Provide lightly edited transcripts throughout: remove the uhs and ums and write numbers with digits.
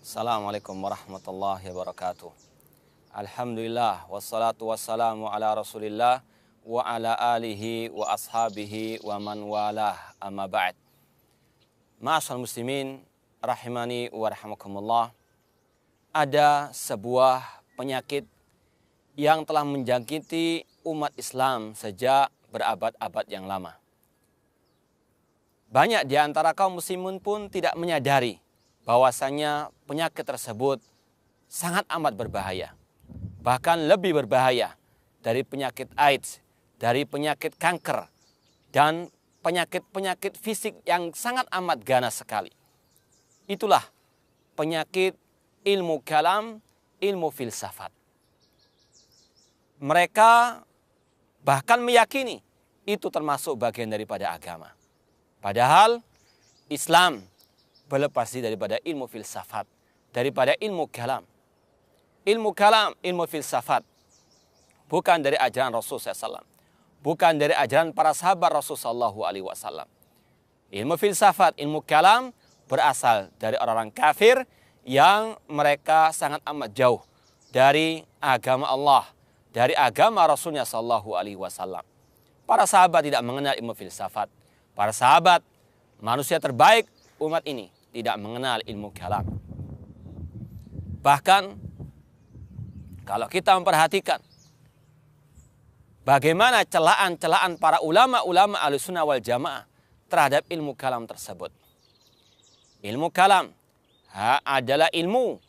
Assalamualaikum warahmatullahi wabarakatuh. Alhamdulillah wassalatu wassalamu ala Rasulillah wa ala alihi wa ashabihi wa man walah, amma ba'd. Ma'asyiral muslimin rahimani wa rahimakumullah. Ada sebuah penyakit yang telah menjangkiti umat Islam sejak berabad-abad yang lama. Banyak di antara kaum muslimin pun tidak menyadari bahwasanya penyakit tersebut sangat amat berbahaya. Bahkan lebih berbahaya dari penyakit AIDS, dari penyakit kanker, dan penyakit-penyakit fisik yang sangat amat ganas sekali. Itulah penyakit ilmu kalam, ilmu filsafat. Mereka bahkan meyakini itu termasuk bagian daripada agama. Padahal Islam berlepas diri daripada ilmu filsafat, daripada ilmu kalam. Ilmu kalam, ilmu filsafat bukan dari ajaran Rasulullah SAW, bukan dari ajaran para sahabat Rasulullah SAW. Ilmu filsafat, ilmu kalam berasal dari orang-orang kafir yang mereka sangat amat jauh dari agama Allah, dari agama Rasulnya SAW. Para sahabat tidak mengenal ilmu filsafat. Para sahabat, manusia terbaik umat ini, tidak mengenal ilmu kalam. Bahkan kalau kita memperhatikan bagaimana celaan-celaan para ulama-ulama Ahlussunnah wal Jamaah terhadap ilmu kalam tersebut. Ilmu kalam adalah ilmu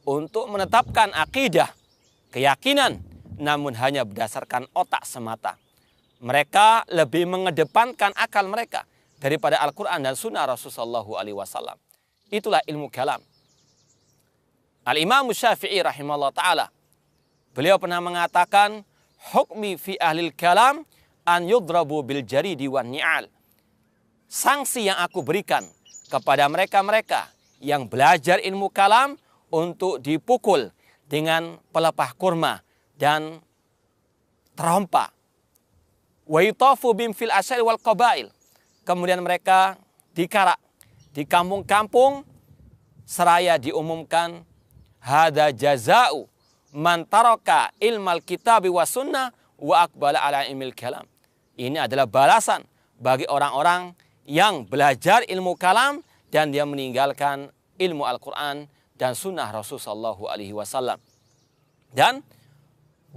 untuk menetapkan akidah, keyakinan, namun hanya berdasarkan otak semata. Mereka lebih mengedepankan akal mereka daripada Al-Quran dan Sunnah Rasulullah SAW. Itulah ilmu kalam. Al-Imam Syafi'i rahimahullah ta'ala, beliau pernah mengatakan, hukmi fi ahlil kalam an yudrabu bil jaridi wan ni'al. Sanksi yang aku berikan kepada mereka-mereka yang belajar ilmu kalam untuk dipukul dengan pelepah kurma dan terompa. Wa yutafu bim fil asyari wal qabail. Kemudian mereka dikarak di kampung-kampung seraya diumumkan hadza jaza'u man taraka ilmal kitabi was sunnah wa aqbala ala ilmil kalam. Ini adalah balasan bagi orang-orang yang belajar ilmu kalam dan dia meninggalkan ilmu Al-Quran dan sunnah Rasulullah SAW. Dan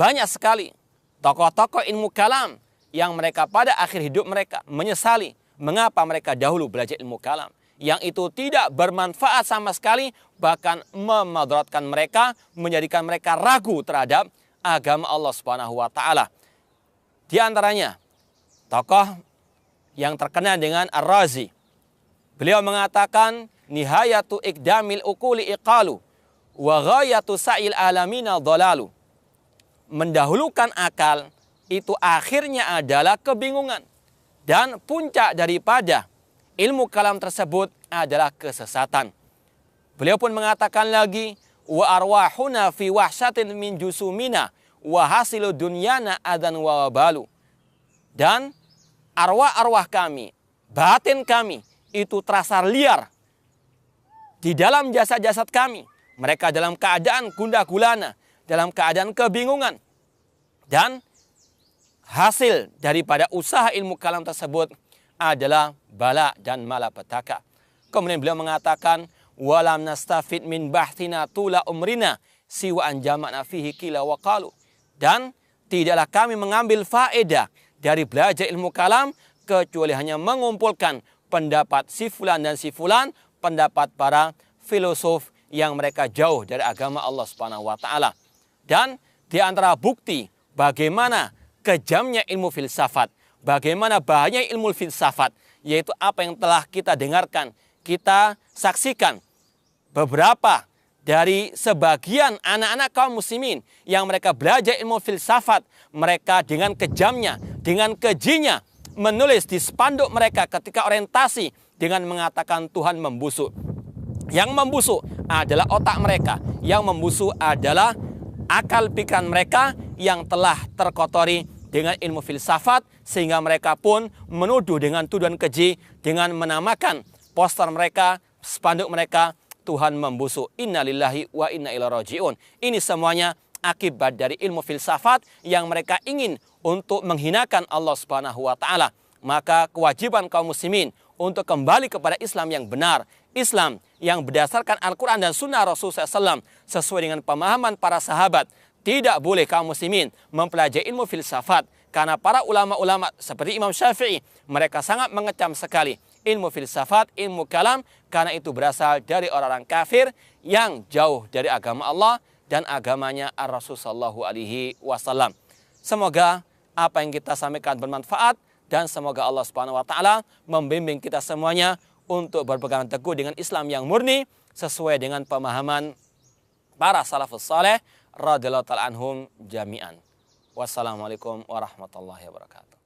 banyak sekali tokoh-tokoh ilmu kalam yang mereka pada akhir hidup mereka menyesali mengapa mereka dahulu belajar ilmu kalam, yang itu tidak bermanfaat sama sekali, bahkan memadaratkan mereka, menjadikan mereka ragu terhadap agama Allah Subhanahu wa taala. Di antaranya tokoh yang terkenal dengan Ar-Razi. Beliau mengatakan nihayatu iqdamil uquli iqalu wa ghayatu sa'il alamina dhalalu. Mendahulukan akal itu akhirnya adalah kebingungan. Dan puncak daripada ilmu kalam tersebut adalah kesesatan. Beliau pun mengatakan lagi, wa arwahuna fi wahsyatin min jusumina wa hasilu dunyana adan wa wabalu. Dan arwah-arwah kami, batin kami itu terasa liar di dalam jasad-jasad kami. Mereka dalam keadaan gundah gulana, dalam keadaan kebingungan. Dan hasil daripada usaha ilmu kalam tersebut adalah bala dan malapetaka. Kemudian beliau mengatakan, walam nastafid min bahthina tula umrina siwa an jama'na fihi qila wa qalu. Dan tidaklah kami mengambil faedah dari belajar ilmu kalam kecuali hanya mengumpulkan pendapat si fulan dan si fulan, pendapat para filosof yang mereka jauh dari agama Allah Subhanahu wa taala. Dan di antara bukti bagaimana kejamnya ilmu filsafat, bagaimana bahaya ilmu filsafat, yaitu apa yang telah kita dengarkan, kita saksikan. Beberapa dari sebagian anak-anak kaum muslimin yang mereka belajar ilmu filsafat, mereka dengan kejamnya, dengan kejinya, menulis di spanduk mereka ketika orientasi dengan mengatakan Tuhan membusuk. Yang membusuk adalah otak mereka, yang membusuk adalah akal pikiran mereka yang telah terkotori dengan ilmu filsafat, sehingga mereka pun menuduh dengan tuduhan keji dengan menamakan poster mereka, spanduk mereka, Tuhan membusuk. Innalillahi wa inna ilaihi raji'un. Ini semuanya akibat dari ilmu filsafat yang mereka ingin untuk menghinakan Allah Subhanahu wa taala. Maka kewajiban kaum muslimin untuk kembali kepada Islam yang benar, Islam yang berdasarkan Al-Quran dan Sunnah Rasulullah SAW sesuai dengan pemahaman para sahabat. Tidak boleh kaum muslimin mempelajari ilmu filsafat, karena para ulama-ulama seperti Imam Syafi'i, mereka sangat mengecam sekali ilmu filsafat, ilmu kalam, karena itu berasal dari orang-orang kafir yang jauh dari agama Allah dan agamanya Ar-Rasul Sallallahu Alaihi Wasallam. Semoga apa yang kita sampaikan bermanfaat, dan semoga Allah Subhanahu wa taala membimbing kita semuanya untuk berpegang teguh dengan Islam yang murni sesuai dengan pemahaman para salafus saleh radhiyallahu ta'ala anhum jami'an. Wassalamualaikum warahmatullahi wabarakatuh.